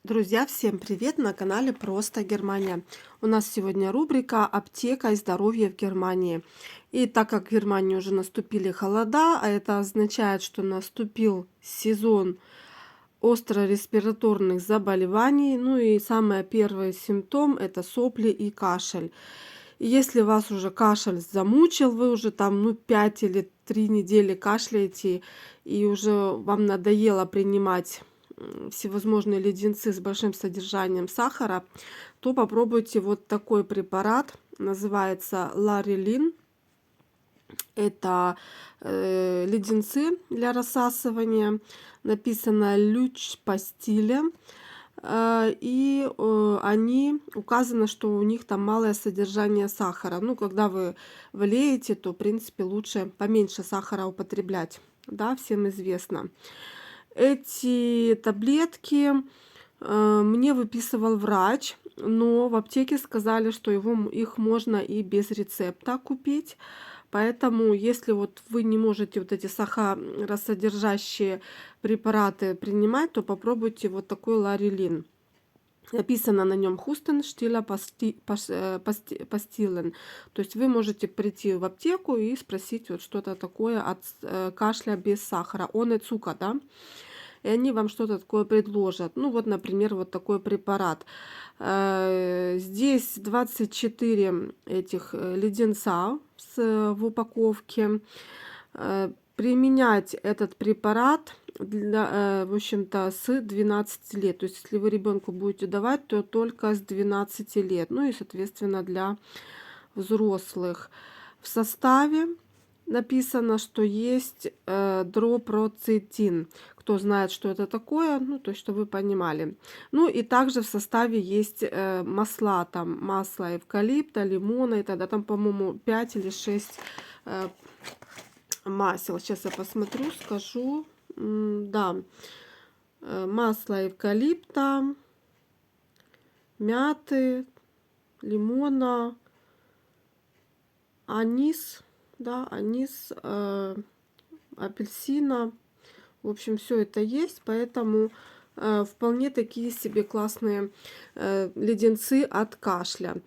Друзья, всем привет на канале Просто Германия. У нас сегодня рубрика «Аптека и здоровье в Германии». И так как в Германии уже наступили холода, а это означает, что наступил сезон остро-респираторных заболеваний, ну и самый первый симптом – это сопли и кашель. И если вас уже кашель замучил, вы уже там 5 или 3 недели кашляете, и уже вам надоело принимать всевозможные леденцы с большим содержанием сахара, то попробуйте вот такой препарат. Называется Ларилин. Это леденцы для рассасывания. Написано Люч Пастиле. Они указано, что у них там малое содержание сахара. Ну, когда вы болеете, то, в принципе, лучше поменьше сахара употреблять. Да, всем известно. Эти таблетки мне выписывал врач, но в аптеке сказали, что их можно и без рецепта купить. Поэтому, если вот вы не можете вот эти сахаросодержащие препараты принимать, то попробуйте вот такой Ларилин. Написано на нем Хустен Штила Пастилен. То есть вы можете прийти в аптеку и спросить вот что-то такое от кашля без сахара. Он и цука, да? И они вам что-то такое предложат. Ну вот, например, вот такой препарат. Здесь 24 этих леденца в упаковке. Применять этот препарат в общем-то, с 12 лет. То есть, если вы ребенку будете давать, то только с 12 лет. Ну и, соответственно, для взрослых. В составе написано, что есть дропроцетин. Кто знает, что это такое, ну, то есть, чтобы вы понимали. Ну, и также в составе есть масла, там, масло эвкалипта, лимона, и тогда там, по-моему, 5 или 6 масел. Сейчас я посмотрю, скажу. Да, масло эвкалипта, мяты, лимона, анис, да, анис, апельсина. В общем, все это есть, поэтому вполне такие себе классные леденцы от кашля.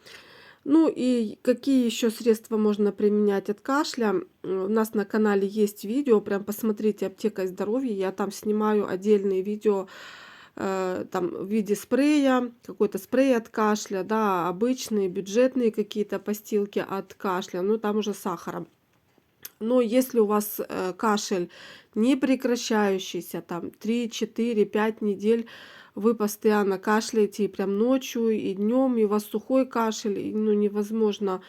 Ну и какие еще средства можно применять от кашля? У нас на канале есть видео, прям посмотрите «Аптека и здоровье». Я там снимаю отдельные видео там в виде спрея, какой-то спрей от кашля, да, обычные бюджетные какие-то постилки от кашля, ну там уже с сахаром. Но если у вас кашель не прекращающийся, там 3, 4, 5 недель, вы постоянно кашляете и прям ночью, и днем, и у вас сухой кашель, и, ну, невозможно,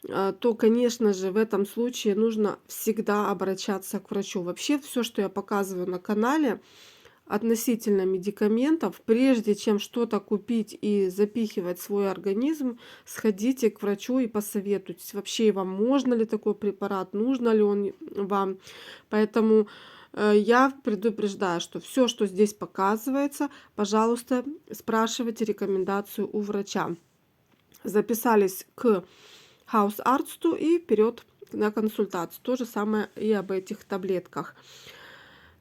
то, конечно же, в этом случае нужно всегда обращаться к врачу. Вообще, все, что я показываю на канале относительно медикаментов, прежде чем что-то купить и запихивать в свой организм, сходите к врачу и посоветуйтесь, вообще вам можно ли такой препарат, нужно ли он вам. Поэтому я предупреждаю, что все, что здесь показывается, пожалуйста, спрашивайте рекомендацию у врача. Записались к хаусарцту и вперед на консультацию. То же самое и об этих таблетках.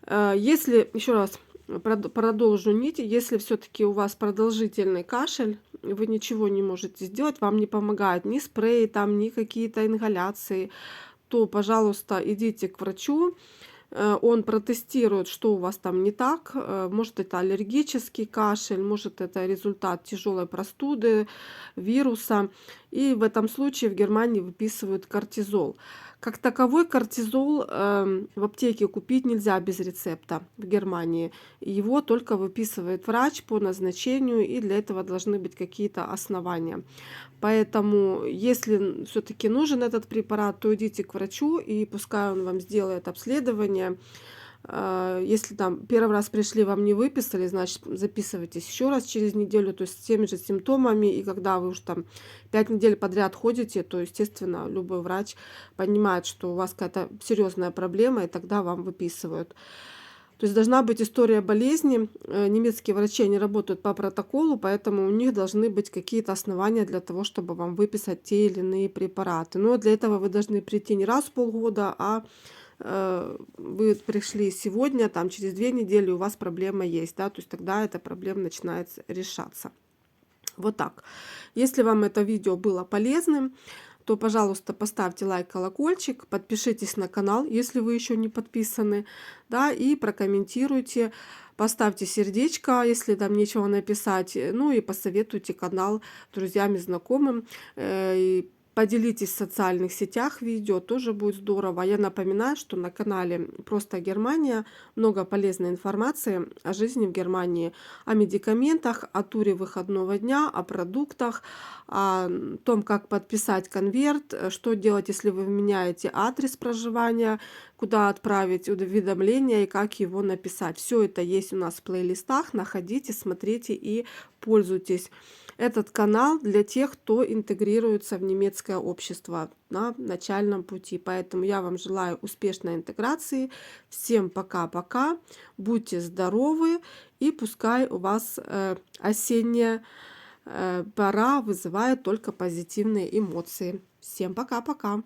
Если, еще раз продолжу нить, если все-таки у вас продолжительный кашель, вы ничего не можете сделать, вам не помогает ни спрей, там, ни какие-то ингаляции, то, пожалуйста, идите к врачу. Он протестирует, что у вас там не так. Может, это аллергический кашель, может, это результат тяжелой простуды, вируса. И в этом случае в Германии выписывают кортизол. Как таковой кортизол в аптеке купить нельзя без рецепта в Германии. Его только выписывает врач по назначению, и для этого должны быть какие-то основания. Поэтому, если все-таки нужен этот препарат, то идите к врачу, и пускай он вам сделает обследование. Если там первый раз пришли, вам не выписали, значит, записывайтесь еще раз через неделю, то есть с теми же симптомами. И когда вы уж там 5 недель подряд ходите, то, естественно, любой врач понимает, что у вас какая-то серьезная проблема, и тогда вам выписывают. То есть должна быть история болезни. Немецкие врачи, они работают по протоколу, поэтому у них должны быть какие-то основания для того, чтобы вам выписать те или иные препараты. Но для этого вы должны прийти не раз в полгода, а вы пришли сегодня, там через 2 недели у вас проблема есть, да, то есть тогда эта проблема начинает решаться. Вот так. Если вам это видео было полезным, то, пожалуйста, поставьте лайк, колокольчик, подпишитесь на канал, если вы еще не подписаны, да, и прокомментируйте, поставьте сердечко, если там нечего написать, ну и посоветуйте канал друзьям и знакомым. И поделитесь в социальных сетях видео, тоже будет здорово. Я напоминаю, что на канале «Просто Германия» много полезной информации о жизни в Германии, о медикаментах, о туре выходного дня, о продуктах, о том, как подписать конверт, что делать, если вы меняете адрес проживания, куда отправить уведомление и как его написать. Все это есть у нас в плейлистах. Находите, смотрите и пользуйтесь. Этот канал для тех, кто интегрируется в немецкое общество на начальном пути. Поэтому я вам желаю успешной интеграции. Всем пока-пока. Будьте здоровы. И пускай у вас осенняя пора вызывает только позитивные эмоции. Всем пока-пока.